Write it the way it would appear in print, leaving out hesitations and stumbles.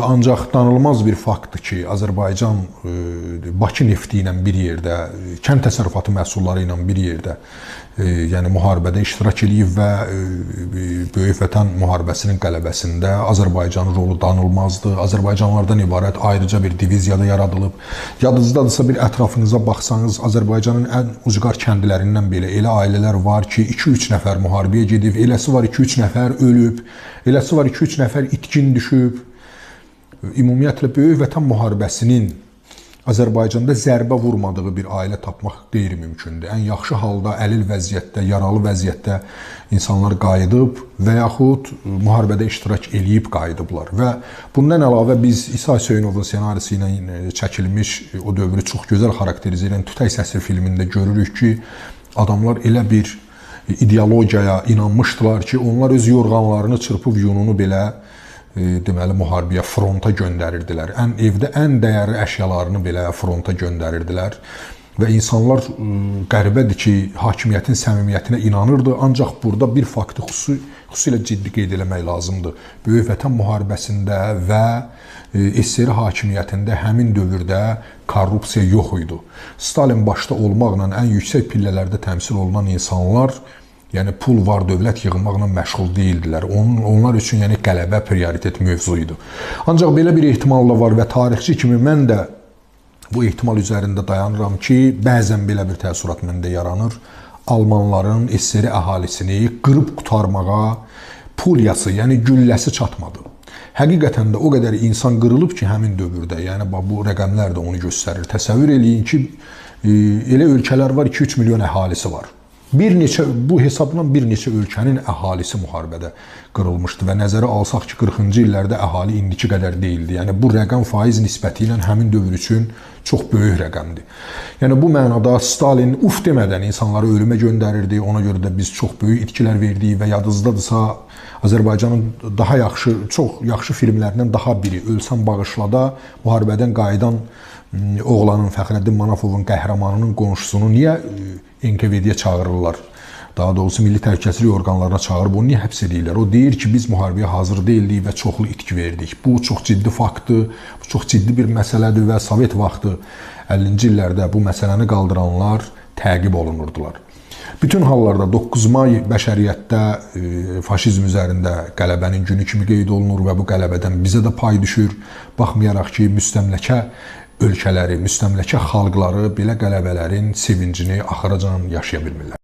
ancaq danılmaz bir faktdır ki, Azərbaycan Bakı nefti ilə bir yerdə, kənd təsərrüfatı məhsulları ilə bir yerdə yəni müharibədə iştirak edib və Böyük Vətən müharibəsinin qələbəsində Azərbaycanın rolu danılmazdır. Azərbaycanlılardan ibarət ayrıca bir diviziyada yaradılıb. Yadınızdadırsa bir ətrafınıza baxsanız, Azərbaycanın ən ucqar kəndlərindən belə elə ailələr var ki, 2-3 nəfər müharibəyə gedib, eləsi var 2-3 nəfər ölüb, eləsi var 2-3 nəfər itkin düşüb. Ümumiyyətlə Böyük Vətən müharibəsinin Azərbaycanda zərbə vurmadığı bir ailə tapmaq qeyri-mümkündür. Ən yaxşı halda əlil vəziyyətdə, yaralı vəziyyətdə insanlar qayıdıb və yaxud müharibədə iştirak eləyib qayıdıblar. Və bundan əlavə biz İsa Hüseynovun senarisi ilə çəkilmiş o dövrü çox gözəl xarakterizə edən Tütək Səsi filmində görürük ki, adamlar elə bir ideologiyaya inanmışdılar ki, onlar öz yorğanlarını çırpıb yununu belə deməli müharibəyə, fronta göndərirdilər. Evdə ən dəyərli əşyalarını belə fronta göndərirdilər. Və insanlar qəribədir ki, hakimiyyətin səmimiyyətinə inanırdı. Ancaq burada bir faktı xüsusilə ciddi qeyd eləmək lazımdır. Böyük Vətən müharibəsində və SSR hakimiyyətində həmin dövrdə korrupsiya yox idi. Stalin başda olmaqla ən yüksək pillələrdə təmsil olunan insanlar yəni pul var, dövlət yığmaqla məşğul deyildilər. Onlar üçün yəni qələbə prioritet mövzu idi. Ancaq belə bir ehtimal da var və tarixçi kimi mən də bu ehtimal üzərində dayanıram ki, bəzən belə bir təəssürat məndə yaranır. Almanların SSR əhalisini qırıb qutarmağa pulyası, yəni gülləsi çatmadı. Həqiqətən də o qədər insan qırılıb ki, həmin dövrdə, yəni bu rəqəmlər də onu göstərir. Təsəvvür eləyin ki, elə ölkələr var, 2-3 milyon əhalisi var. Bu hesabla bir neçə ölkənin əhalisi müharibədə qırılmışdı və nəzərə alsaq ki, 40-cı illərdə əhali indiki qədər deyildi. Yəni bu rəqəm faiz nisbəti ilə həmin dövr üçün çox böyük rəqəmdir. Yəni bu mənada Stalin uf demədən insanları ölümə göndərirdi. Ona görə də biz çox böyük itkilər verdik və yadınızdadırsa Azərbaycanın daha yaxşı, çox yaxşı filmlərindən daha biri Ölsən Bağışlada müharibədən qayıdan oğlanın, Fəxrəddin Manafovun qəhrəmanının qonşusunu niyə NKVD-yə çağırırlar? Daha doğrusu Milli Təhlükəsizlik orqanlarına çağırıb onu niyə həbs edirlər? O deyir ki, biz müharibəyə hazır deyildik və çoxlu itki verdik. Bu çox ciddi faktdır, bu çox ciddi bir məsələdir və Sovet vaxtı 50-ci illərdə bu məsələni qaldıranlar təqib olunurdular. Bütün hallarda 9 may bəşəriyyətdə faşizm üzərində qələbənin günü kimi qeyd olunur və bu qələbədən bizə də pay düşür. Baxmayaraq ki, müstəmləkə ölkələri, müstəmləkə xalqları belə qələbələrin sevincini axıracan yaşaya bilmirlər.